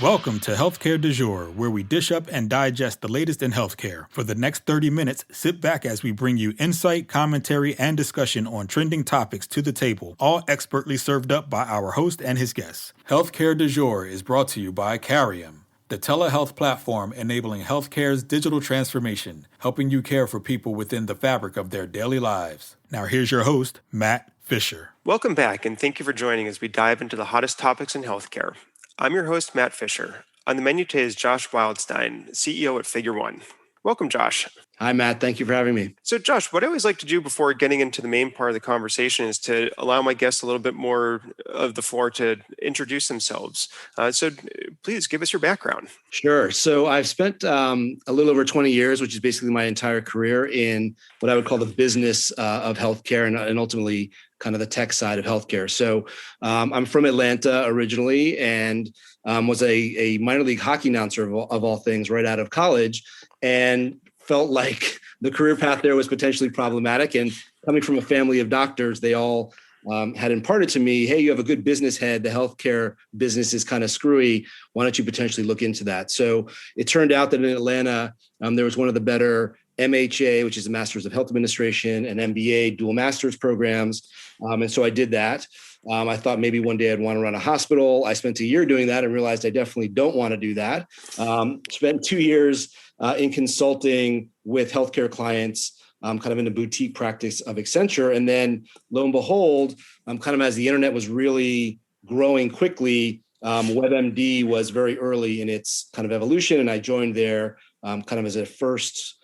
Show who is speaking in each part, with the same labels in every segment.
Speaker 1: Welcome to Healthcare du Jour, where we dish up and digest the latest in healthcare. For the next 30 minutes, sit back as we bring you insight, commentary, and discussion on trending topics to the table, all expertly served up by our host and his guests. Healthcare du Jour is brought to you by Carium, the telehealth platform enabling healthcare's digital transformation, helping you care for people within the fabric of their daily lives. Now here's your host, Matt Fisher.
Speaker 2: Welcome back, and thank you for joining as we dive into the hottest topics in healthcare. I'm your host, Matt Fisher. On the menu today is Josh Wildstein, CEO at Figure1. Welcome, Josh.
Speaker 3: Hi, Matt. Thank you for having me.
Speaker 2: So, Josh, what I always like to do before getting into the main part of the conversation is to allow my guests a little bit more of the floor to introduce themselves. So please give us your background.
Speaker 3: Sure. So I've spent a little over 20 years, which is basically my entire career, in what I would call the business of healthcare and ultimately kind of the tech side of healthcare. So I'm from Atlanta originally and was a minor league hockey announcer of all things right out of college, and felt like the career path there was potentially problematic. And coming from a family of doctors, they all had imparted to me, hey, you have a good business head. The healthcare business is kind of screwy. Why don't you potentially look into that? So it turned out that in Atlanta, there was one of the better MHA, which is the Masters of Health Administration, and MBA dual master's programs. And so I did that. I thought maybe one day I'd want to run a hospital. I spent a year doing that and realized I definitely don't want to do that. Spent 2 years in consulting with healthcare clients, kind of in a boutique practice of Accenture. And then lo and behold, kind of as the internet was really growing quickly, WebMD was very early in its kind of evolution. And I joined there kind of as a first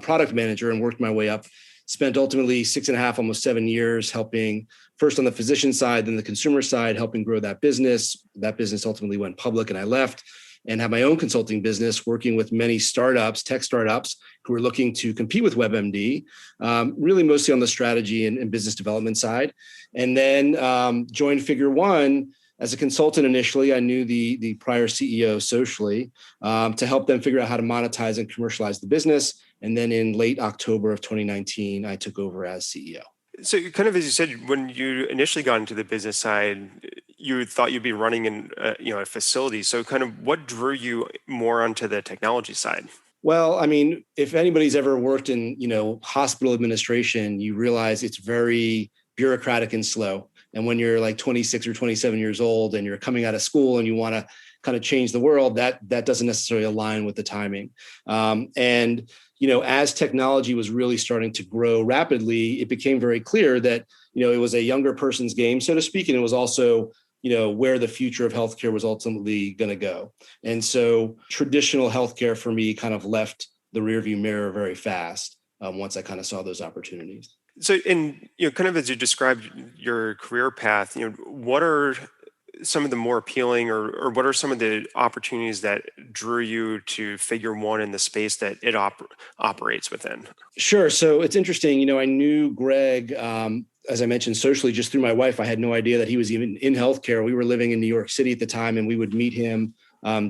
Speaker 3: product manager and worked my way up. Spent ultimately 6.5, almost 7 years helping first on the physician side, then the consumer side, helping grow that business. That business ultimately went public and I left and have my own consulting business working with many startups, tech startups who are looking to compete with WebMD, really mostly on the strategy and business development side. And then joined Figure1 as a consultant initially. I knew the prior CEO socially to help them figure out how to monetize and commercialize the business. And then in late October of 2019, I took over as CEO.
Speaker 2: So kind of as you said, when you initially got into the business side, you thought you'd be running in a facility. So kind of what drew you more onto the technology side?
Speaker 3: Well, I mean, if anybody's ever worked in, hospital administration, you realize it's very bureaucratic and slow. And when you're like 26 or 27 years old and you're coming out of school and you want to kind of change the world, that doesn't necessarily align with the timing. As technology was really starting to grow rapidly, it became very clear that, it was a younger person's game, so to speak. And it was also, where the future of healthcare was ultimately going to go. And so traditional healthcare for me kind of left the rearview mirror very fast once I kind of saw those opportunities.
Speaker 2: So, kind of as you described your career path, what are some of the more appealing or what are some of the opportunities that drew you to Figure1 in the space that it operates within? Sure.
Speaker 3: So it's interesting. I knew Greg, as I mentioned, socially, just through my wife. I had no idea that he was even in healthcare. We were living in New York City at the time, and we would meet him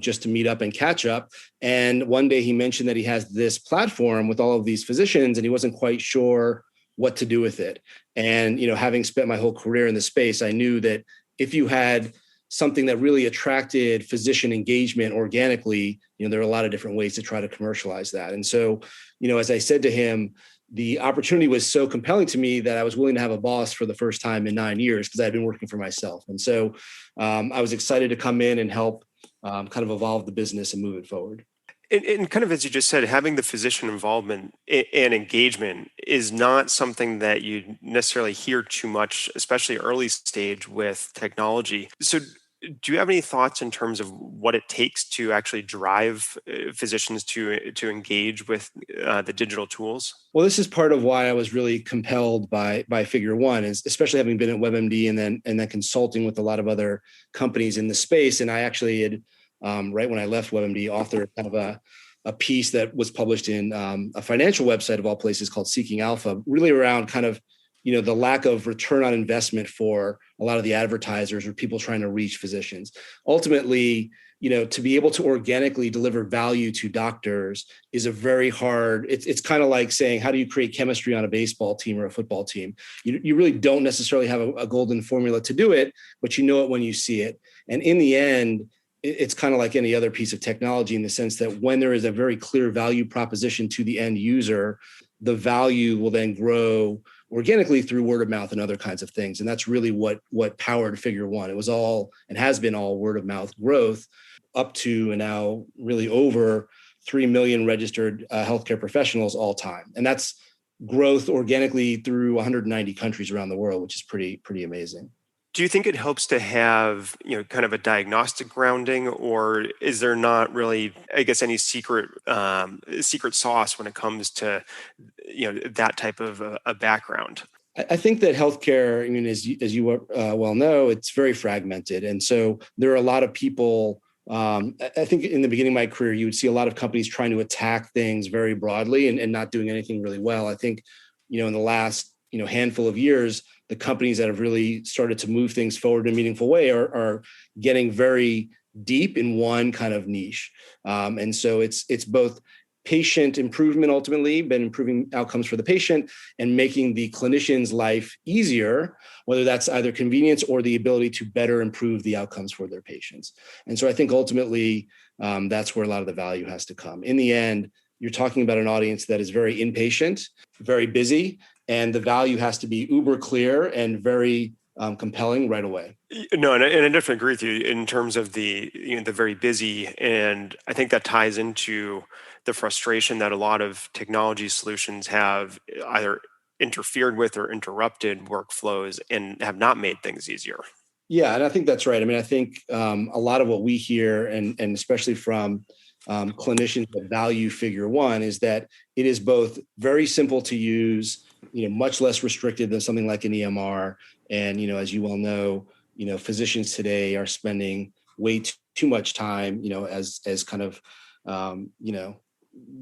Speaker 3: just to meet up and catch up. And one day he mentioned that he has this platform with all of these physicians, and he wasn't quite sure what to do with it. And, having spent my whole career in the space, I knew that if you had something that really attracted physician engagement organically, there are a lot of different ways to try to commercialize that. And so, as I said to him, the opportunity was so compelling to me that I was willing to have a boss for the first time in 9 years because I had been working for myself. And so I was excited to come in and help kind of evolve the business and move it forward.
Speaker 2: And kind of as you just said, having the physician involvement and engagement is not something that you necessarily hear too much, especially early stage with technology. So do you have any thoughts in terms of what it takes to actually drive physicians to engage with the digital tools?
Speaker 3: Well, this is part of why I was really compelled by Figure1, is especially having been at WebMD and then consulting with a lot of other companies in the space. And I actually had, right when I left WebMD, authored kind of a piece that was published in a financial website of all places called Seeking Alpha, really around kind of the lack of return on investment for a lot of the advertisers or people trying to reach physicians. Ultimately, to be able to organically deliver value to doctors is a very hard, it's kind of like saying, how do you create chemistry on a baseball team or a football team? You really don't necessarily have a golden formula to do it, but you know it when you see it. And in the end, it's kind of like any other piece of technology in the sense that when there is a very clear value proposition to the end user, the value will then grow organically through word of mouth and other kinds of things. And that's really what powered Figure1. It was all and has been all word of mouth growth up to and now really over 3 million registered healthcare professionals all time. And that's growth organically through 190 countries around the world, which is pretty amazing.
Speaker 2: Do you think it helps to have, kind of a diagnostic grounding, or is there not really, I guess, any secret sauce when it comes to, that type of a background?
Speaker 3: I think that healthcare, I mean, as you well know, it's very fragmented. And so there are a lot of people, I think in the beginning of my career, you would see a lot of companies trying to attack things very broadly and not doing anything really well. I think, in the last, handful of years, the companies that have really started to move things forward in a meaningful way are getting very deep in one kind of niche. And so it's both patient improvement, ultimately, been improving outcomes for the patient and making the clinician's life easier, whether that's either convenience or the ability to better improve the outcomes for their patients. And so I think ultimately that's where a lot of the value has to come. In the end, you're talking about an audience that is very inpatient, very busy, and the value has to be uber clear and very compelling right away.
Speaker 2: No, and I definitely agree with you in terms of the very busy, and I think that ties into the frustration that a lot of technology solutions have either interfered with or interrupted workflows and have not made things easier.
Speaker 3: Yeah, and I think that's right. I mean, I think a lot of what we hear, and especially from clinicians that value Figure1, is that it is both very simple to use, much less restricted than something like an EMR. And, as you well know, physicians today are spending way too much time, as kind of,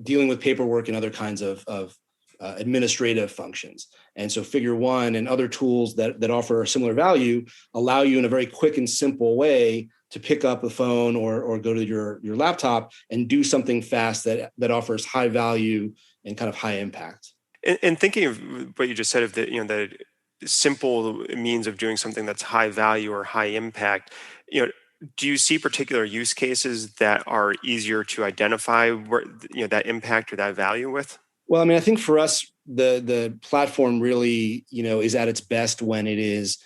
Speaker 3: dealing with paperwork and other kinds of administrative functions. And so Figure1 and other tools that offer a similar value allow you in a very quick and simple way to pick up the phone or go to your laptop and do something fast that offers high value and kind of high impact.
Speaker 2: And thinking of what you just said of the simple means of doing something that's high value or high impact, do you see particular use cases that are easier to identify where that impact or that value with?
Speaker 3: Well, I mean, I think for us, the platform really, is at its best when it is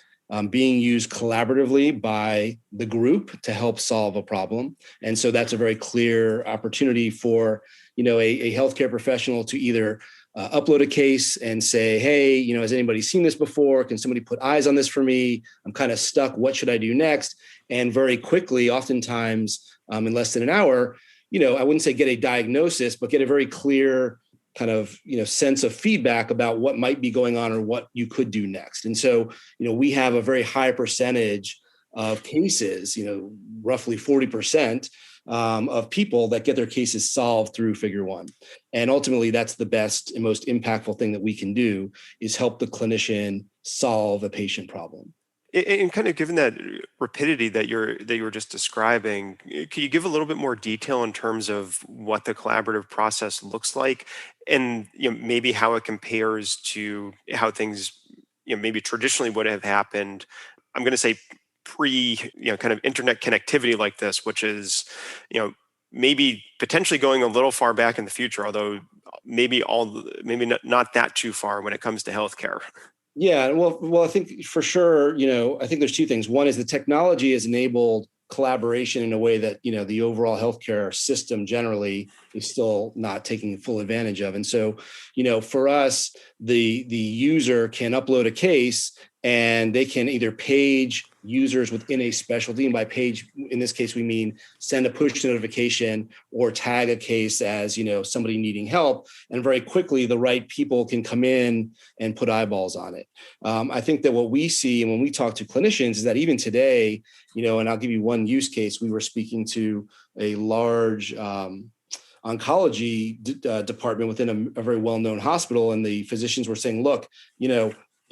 Speaker 3: being used collaboratively by the group to help solve a problem. And so that's a very clear opportunity for, a healthcare professional to either upload a case and say, hey, has anybody seen this before? Can somebody put eyes on this for me? I'm kind of stuck. What should I do next? And very quickly, oftentimes in less than an hour, I wouldn't say get a diagnosis, but get a very clear kind of, sense of feedback about what might be going on or what you could do next. And so, we have a very high percentage of cases, roughly 40%, of people that get their cases solved through Figure1. And ultimately, that's the best and most impactful thing that we can do is help the clinician solve a patient problem.
Speaker 2: And kind of given that rapidity that you were just describing, can you give a little bit more detail in terms of what the collaborative process looks like, and maybe how it compares to how things maybe traditionally would have happened? I'm going to say pre kind of internet connectivity like this, which is maybe potentially going a little far back in the future, although maybe not that too far when it comes to healthcare.
Speaker 3: Yeah, well, I think for sure, I think there's two things. One is the technology has enabled collaboration in a way that, the overall healthcare system generally is still not taking full advantage of. And so, for us, the user can upload a case and they can either page users within a specialty. And by page, in this case, we mean send a push notification or tag a case as, somebody needing help. And very quickly, the right people can come in and put eyeballs on it. I think that what we see and when we talk to clinicians is that even today, and I'll give you one use case. We were speaking to a large oncology department within a very well-known hospital. And the physicians were saying, look,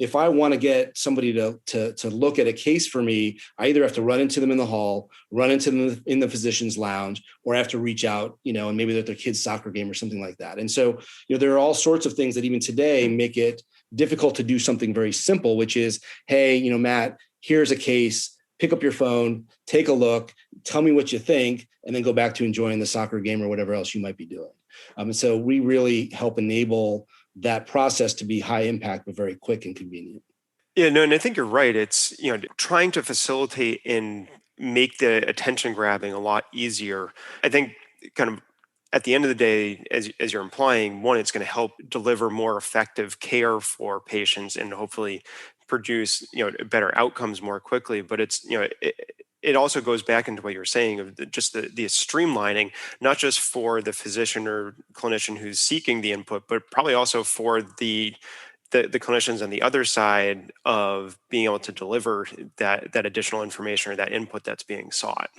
Speaker 3: if I want to get somebody to look at a case for me, I either have to run into them in the hall, run into them in the physician's lounge, or I have to reach out, and maybe they're at their kid's soccer game or something like that. And so, there are all sorts of things that even today make it difficult to do something very simple, which is, hey, Matt, here's a case. pick up your phone, take a look, tell me what you think, and then go back to enjoying the soccer game or whatever else you might be doing. And so we really help enable that process to be high impact, but very quick and convenient.
Speaker 2: Yeah, no, and I think you're right. It's, trying to facilitate and make the attention grabbing a lot easier. I think kind of at the end of the day, as you're implying, one, it's going to help deliver more effective care for patients and hopefully produce, better outcomes more quickly. But it's, it also goes back into what you're saying of just the streamlining, not just for the physician or clinician who's seeking the input, but probably also for the clinicians on the other side of being able to deliver that additional information or that input that's being sought.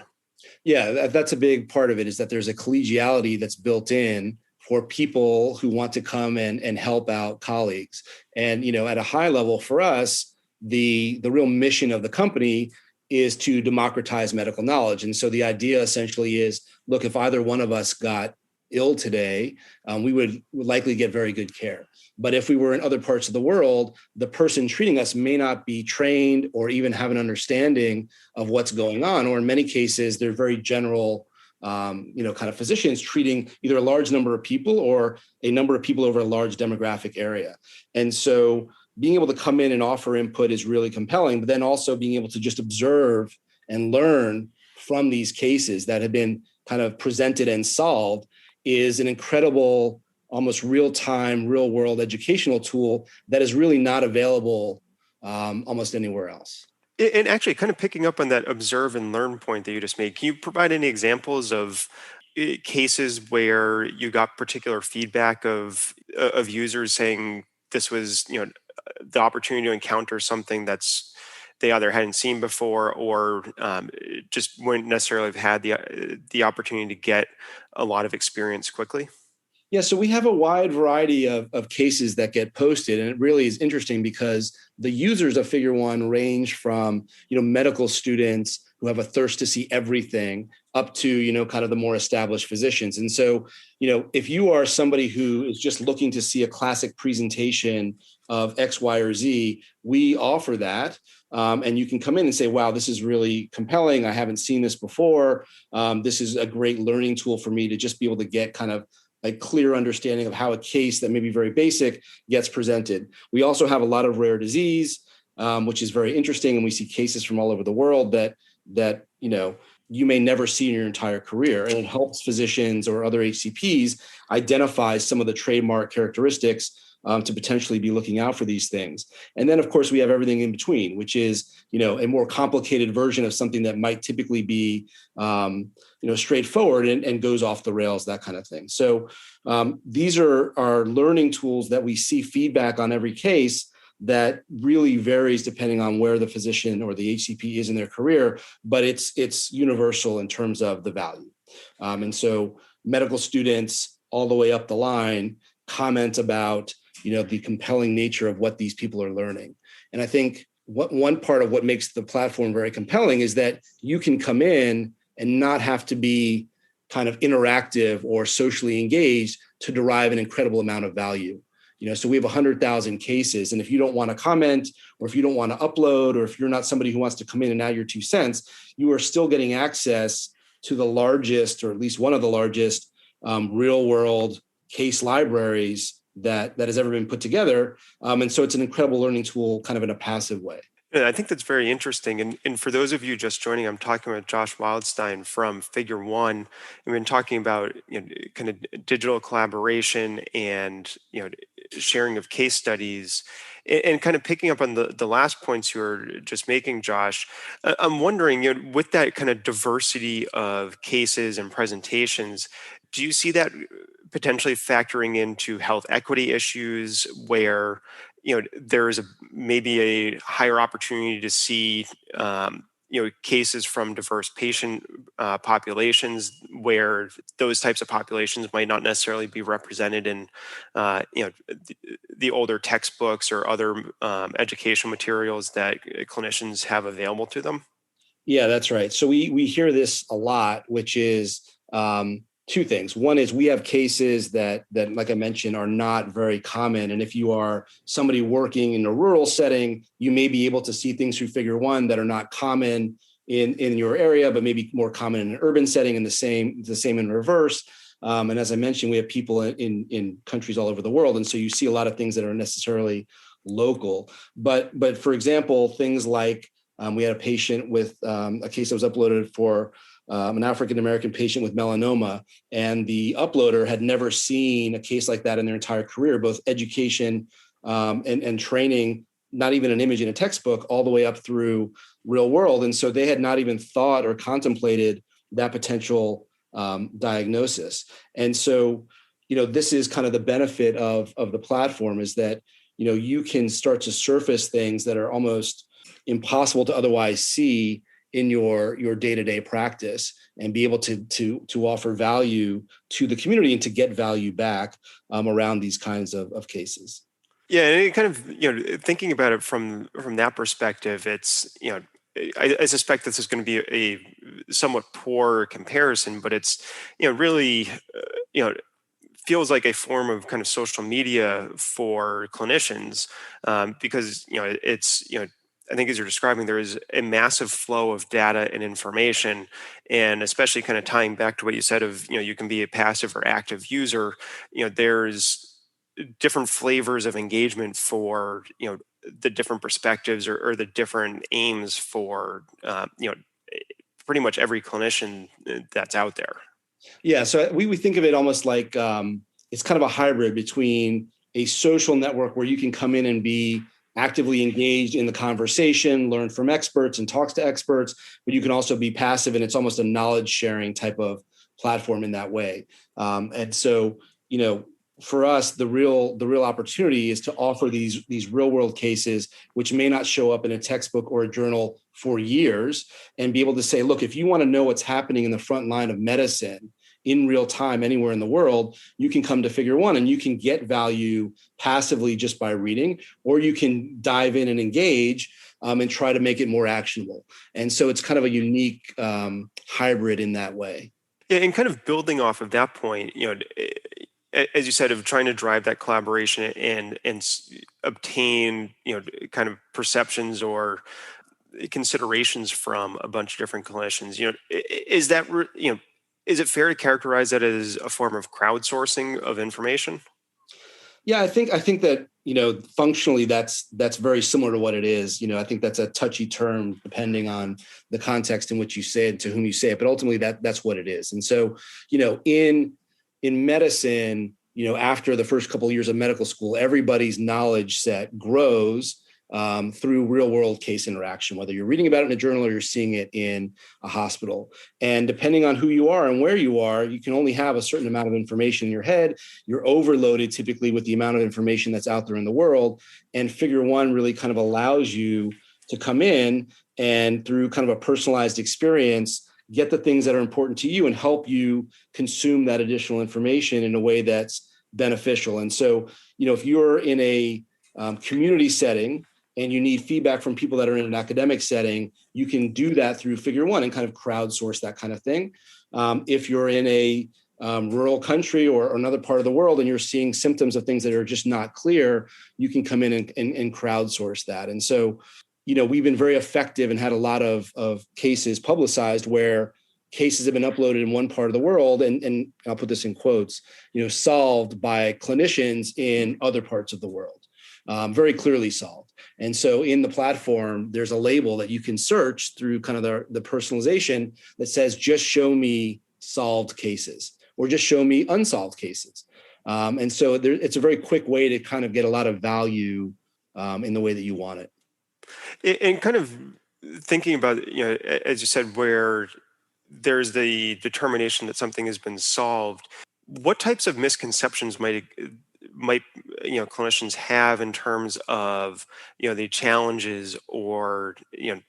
Speaker 3: Yeah, that's a big part of it, is that there's a collegiality that's built in for people who want to come and help out colleagues. And, at a high level for us, the real mission of the company is to democratize medical knowledge. And so the idea essentially is, look, if either one of us got ill today, we would likely get very good care. But if we were in other parts of the world, the person treating us may not be trained or even have an understanding of what's going on. Or in many cases, they're very general, kind of physicians treating either a large number of people or a number of people over a large demographic area. And so being able to come in and offer input is really compelling, but then also being able to just observe and learn from these cases that have been kind of presented and solved is an incredible, almost real-time, real-world educational tool that is really not available almost anywhere else.
Speaker 2: And actually, kind of picking up on that observe and learn point that you just made, can you provide any examples of cases where you got particular feedback of users saying this was, the opportunity to encounter something that's they either hadn't seen before or just wouldn't necessarily have had the opportunity to get a lot of experience quickly?
Speaker 3: Yeah, so we have a wide variety of cases that get posted, and it really is interesting because the users of Figure1 range from, medical students who have a thirst to see everything up to, kind of the more established physicians. And so, if you are somebody who is just looking to see a classic presentation of X, Y, or Z, we offer that. And you can come in and say, wow, this is really compelling. I haven't seen this before. This is a great learning tool for me to just be able to get kind of a clear understanding of how a case that may be very basic gets presented. We also have a lot of rare disease, which is very interesting. And we see cases from all over the world that you may never see in your entire career. And it helps physicians or other HCPs identify some of the trademark characteristics to potentially be looking out for these things. And then, of course, we have everything in between, which is, a more complicated version of something that might typically be, straightforward and goes off the rails, that kind of thing. So these are learning tools that we see feedback on every case that really varies depending on where the physician or the HCP is in their career, but it's universal in terms of the value. And so medical students all the way up the line comment about, the compelling nature of what these people are learning. And I think one part of what makes the platform very compelling is that you can come in and not have to be kind of interactive or socially engaged to derive an incredible amount of value. So we have 100,000 cases. And if you don't want to comment, or if you don't want to upload, or if you're not somebody who wants to come in and add your 2 cents, you are still getting access to the largest, or at least one of the largest real world case libraries that has ever been put together. And so it's an incredible learning tool kind of in a passive way.
Speaker 2: Yeah, I think that's very interesting. And for those of you just joining, I'm talking with Josh Wildstein from Figure1. We've been talking about kind of digital collaboration and sharing of case studies, and kind of picking up on the last points you were just making, Josh. I'm wondering, with that kind of diversity of cases and presentations, do you see that potentially factoring into health equity issues where there's maybe a higher opportunity to see cases from diverse patient populations where those types of populations might not necessarily be represented in the older textbooks or other educational materials that clinicians have available to them?
Speaker 3: Yeah, that's right. So we hear this a lot, which is Two things. One is we have cases that, like I mentioned, are not very common. And if you are somebody working in a rural setting, you may be able to see things through Figure1 that are not common in your area, but maybe more common in an urban setting, and the same in reverse. And as I mentioned, we have people in countries all over the world. And so you see a lot of things that are necessarily local. But for example, things like we had a patient with a case that was uploaded for an African-American patient with melanoma, and the uploader had never seen a case like that in their entire career, both education and training, not even an image in a textbook, all the way up through real world. And so they had not even thought or contemplated that potential diagnosis. And so, this is kind of the benefit of the platform, is that, you can start to surface things that are almost impossible to otherwise see in your day-to-day practice, and be able to offer value to the community and to get value back around these kinds of cases.
Speaker 2: Yeah, and it kind of, thinking about it from that perspective, it's, I suspect this is going to be a somewhat poor comparison, but it's, really, feels like a form of kind of social media for clinicians, because, it's, I think as you're describing, there is a massive flow of data and information, and especially kind of tying back to what you said of, you can be a passive or active user, there's different flavors of engagement for, the different perspectives, or the different aims for, pretty much every clinician that's out there.
Speaker 3: Yeah, so we think of it almost like it's kind of a hybrid between a social network where you can come in and be actively engaged in the conversation, learn from experts and talks to experts, but you can also be passive, and it's almost a knowledge sharing type of platform in that way. And so, for us, the real opportunity is to offer these real world cases, which may not show up in a textbook or a journal for years, and be able to say, look, if you want to know what's happening in the front line of medicine in real time anywhere in the world, you can come to Figure1 and you can get value passively just by reading, or you can dive in and engage and try to make it more actionable. And so it's kind of a unique hybrid in that way.
Speaker 2: Yeah, and kind of building off of that point, as you said, of trying to drive that collaboration and obtain, kind of perceptions or considerations from a bunch of different clinicians. Is that, is it fair to characterize that as a form of crowdsourcing of information?
Speaker 3: Yeah, I think that, functionally that's very similar to what it is. I think that's a touchy term depending on the context in which you say it, to whom you say it, but ultimately that's what it is. And so, in medicine, after the first couple of years of medical school, everybody's knowledge set grows through real world case interaction, whether you're reading about it in a journal or you're seeing it in a hospital. And depending on who you are and where you are, you can only have a certain amount of information in your head. You're overloaded typically with the amount of information that's out there in the world. And Figure1 really kind of allows you to come in and, through kind of a personalized experience, get the things that are important to you and help you consume that additional information in a way that's beneficial. And so, if you're in a community setting and you need feedback from people that are in an academic setting, you can do that through Figure1 and kind of crowdsource that kind of thing. If you're in a rural country or another part of the world and you're seeing symptoms of things that are just not clear, you can come in and crowdsource that. And so, we've been very effective and had a lot of cases publicized where cases have been uploaded in one part of the world, and I'll put this in quotes, solved by clinicians in other parts of the world. Very clearly solved. And so in the platform, there's a label that you can search through kind of the personalization that says, just show me solved cases, or just show me unsolved cases. And so it's a very quick way to kind of get a lot of value in the way that you want it.
Speaker 2: And kind of thinking about, as you said, where there's the determination that something has been solved, what types of misconceptions might clinicians have in terms of the challenges, or I'm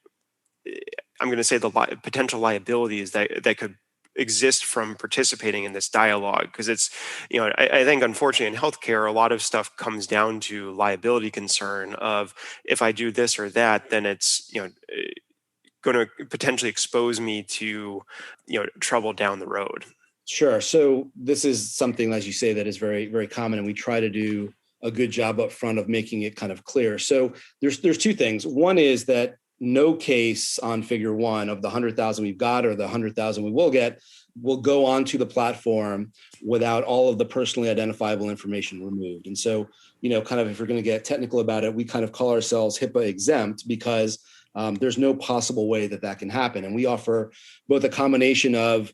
Speaker 2: going to say the potential liabilities that could exist from participating in this dialogue? Because it's, I think unfortunately in healthcare, a lot of stuff comes down to liability concern of, if I do this or that, then it's going to potentially expose me to trouble down the road.
Speaker 3: Sure. So this is something, as you say, that is very, very common, and we try to do a good job up front of making it kind of clear. So there's two things. One is that no case on Figure1 of the 100,000 we've got or the 100,000 we will get will go onto the platform without all of the personally identifiable information removed. And so, kind of if we're going to get technical about it, we kind of call ourselves HIPAA exempt because there's no possible way that can happen. And we offer both a combination of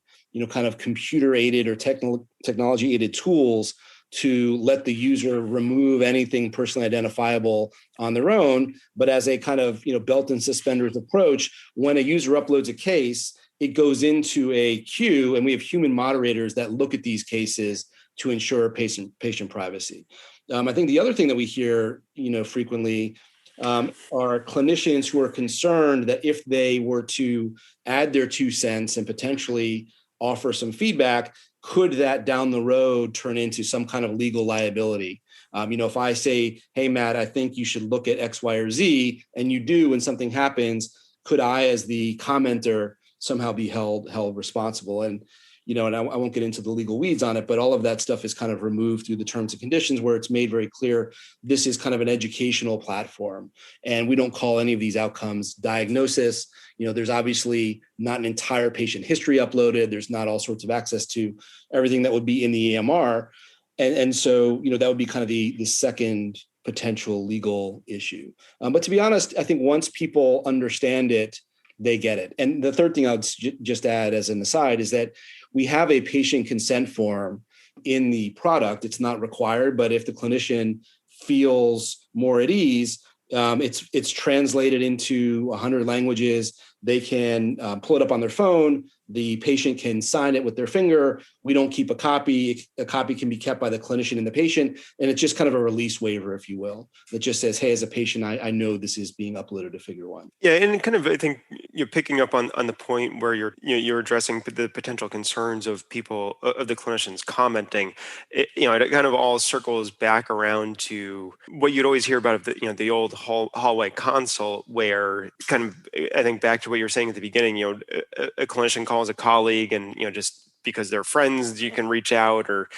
Speaker 3: kind of computer aided or technology aided tools to let the user remove anything personally identifiable on their own. But as a kind of belt and suspenders approach, when a user uploads a case, it goes into a queue, and we have human moderators that look at these cases to ensure patient privacy. I think the other thing that we hear frequently are clinicians who are concerned that if they were to add their 2 cents and potentially offer some feedback, could that down the road turn into some kind of legal liability? If I say, hey, Matt, I think you should look at X, Y, or Z, and you do, and something happens, could I, as the commenter, somehow be held responsible? And and I won't get into the legal weeds on it, but all of that stuff is kind of removed through the terms and conditions, where it's made very clear this is kind of an educational platform, and we don't call any of these outcomes diagnosis. There's obviously not an entire patient history uploaded. There's not all sorts of access to everything that would be in the EMR. And so, that would be kind of the second potential legal issue. But to be honest, I think once people understand it, they get it. And the third thing I would just add as an aside is that we have a patient consent form in the product. It's not required, but if the clinician feels more at ease, it's translated into 100 languages. They can pull it up on their phone. The patient can sign it with their finger. We don't keep a copy. A copy can be kept by the clinician and the patient. And it's just kind of a release waiver, if you will, that just says, hey, as a patient, I know this is being uploaded to Figure1.
Speaker 2: Yeah, and kind of, I think you're picking up on the point where you're addressing the potential concerns of people, of the clinicians commenting. It kind of all circles back around to what you'd always hear about the old hallway consult, where kind of, I think back to what you were saying at the beginning. A clinician calls a colleague, and just because they're friends, you can reach out, or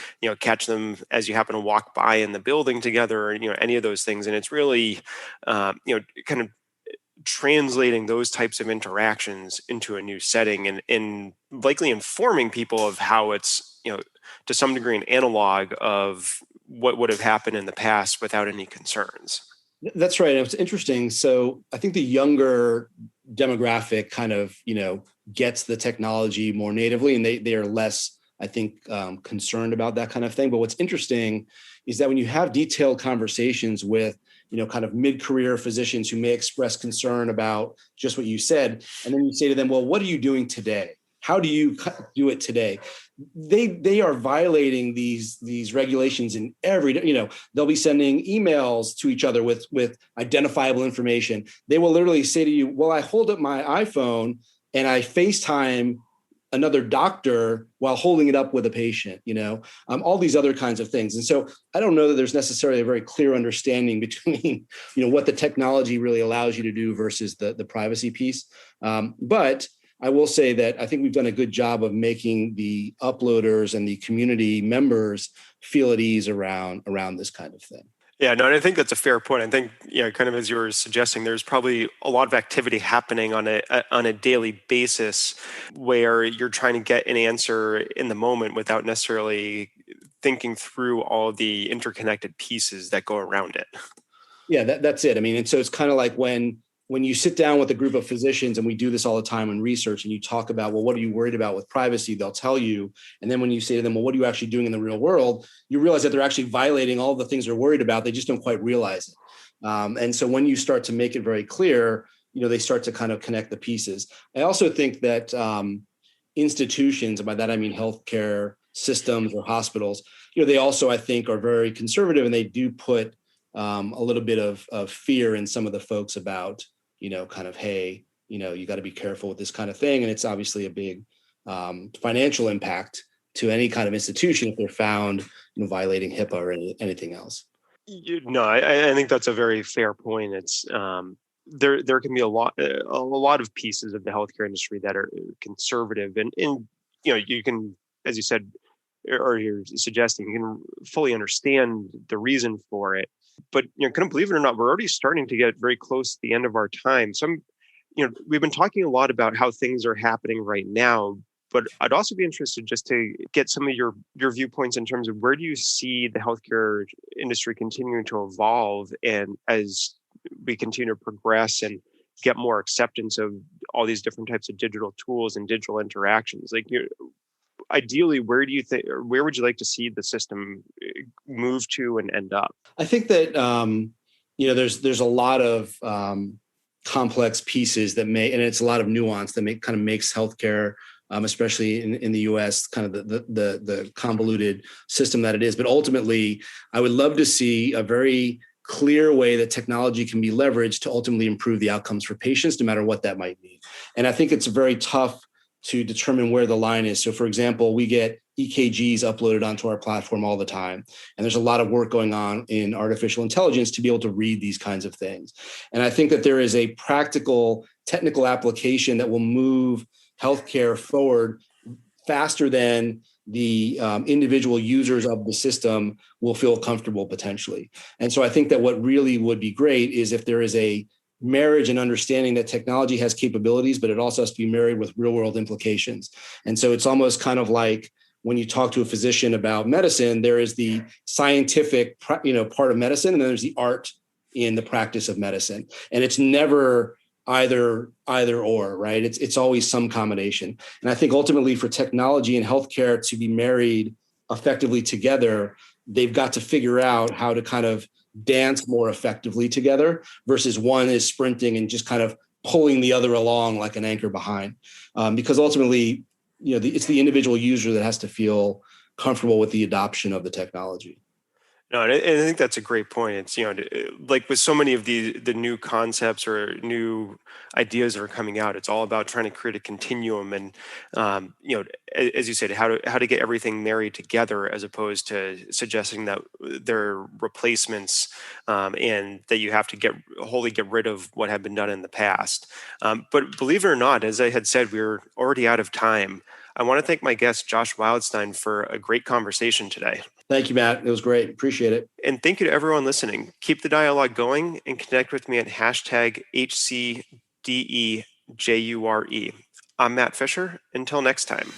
Speaker 2: catch them as you happen to walk by in the building together, or any of those things. And it's really kind of translating those types of interactions into a new setting, and likely informing people of how it's to some degree an analog of what would have happened in the past without any concerns.
Speaker 3: That's right. It's interesting. So I think the younger demographic kind of, gets the technology more natively, and they are less, I think, concerned about that kind of thing. But what's interesting is that when you have detailed conversations with, kind of mid-career physicians who may express concern about just what you said, and then you say to them, well, what are you doing today? How do you do it today? They are violating these regulations in every, they'll be sending emails to each other with identifiable information. They will literally say to you, well, I hold up my iPhone and I FaceTime another doctor while holding it up with a patient, all these other kinds of things. And so I don't know that there's necessarily a very clear understanding between, what the technology really allows you to do versus the privacy piece. But I will say that I think we've done a good job of making the uploaders and the community members feel at ease around this kind of thing.
Speaker 2: Yeah, no, and I think that's a fair point. I think, kind of as you were suggesting, there's probably a lot of activity happening on a daily basis where you're trying to get an answer in the moment without necessarily thinking through all the interconnected pieces that go around it.
Speaker 3: Yeah, that's it. I mean, and so it's kind of like when you sit down with a group of physicians, and we do this all the time in research, and you talk about, well, what are you worried about with privacy? They'll tell you. And then when you say to them, well, what are you actually doing in the real world? You realize that they're actually violating all the things they're worried about. They just don't quite realize it. And so when you start to make it very clear, they start to kind of connect the pieces. I also think that institutions, and by that I mean healthcare systems or hospitals, they also, I think, are very conservative, and they do put a little bit of fear in some of the folks about, kind of, hey, you got to be careful with this kind of thing. And it's obviously a big financial impact to any kind of institution if they're found violating HIPAA or anything else.
Speaker 2: No, I think that's a very fair point. It's there can be a lot of pieces of the healthcare industry that are conservative, and you can as you said, or you're suggesting, you can fully understand the reason for it. But kind of believe it or not, we're already starting to get very close to the end of our time. So we've been talking a lot about how things are happening right now, but I'd also be interested just to get some of your viewpoints in terms of where do you see the healthcare industry continuing to evolve, and as we continue to progress and get more acceptance of all these different types of digital tools and digital interactions, like ideally, where do you think, or where would you like to see the system move to and end up?
Speaker 3: I think that there's a lot of complex pieces that and it's a lot of nuance that makes healthcare, especially in the U.S., kind of the convoluted system that it is. But ultimately, I would love to see a very clear way that technology can be leveraged to ultimately improve the outcomes for patients, no matter what that might mean. And I think it's very tough to determine where the line is. So, for example, we get EKGs uploaded onto our platform all the time. And there's a lot of work going on in artificial intelligence to be able to read these kinds of things. And I think that there is a practical, technical application that will move healthcare forward faster than the individual users of the system will feel comfortable potentially. And so I think that what really would be great is if there is a marriage and understanding that technology has capabilities, but it also has to be married with real world implications. And so it's almost kind of like when you talk to a physician about medicine, there is the scientific, part of medicine, and then there's the art in the practice of medicine. And it's never either or, right? It's always some combination. And I think ultimately for technology and healthcare to be married effectively together, they've got to figure out how to kind of dance more effectively together versus one is sprinting and just kind of pulling the other along like an anchor behind. Because ultimately, it's the individual user that has to feel comfortable with the adoption of the technology.
Speaker 2: No, and I think that's a great point. It's, like with so many of the new concepts or new ideas that are coming out, it's all about trying to create a continuum and, as you said, how to get everything married together as opposed to suggesting that they're replacements and that you have to wholly get rid of what had been done in the past. But believe it or not, as I had said, we're already out of time. I want to thank my guest, Josh Wildstein, for a great conversation today.
Speaker 3: Thank you, Matt. It was great. Appreciate it.
Speaker 2: And thank you to everyone listening. Keep the dialogue going and connect with me at #HCDEJURE. I'm Matt Fisher. Until next time.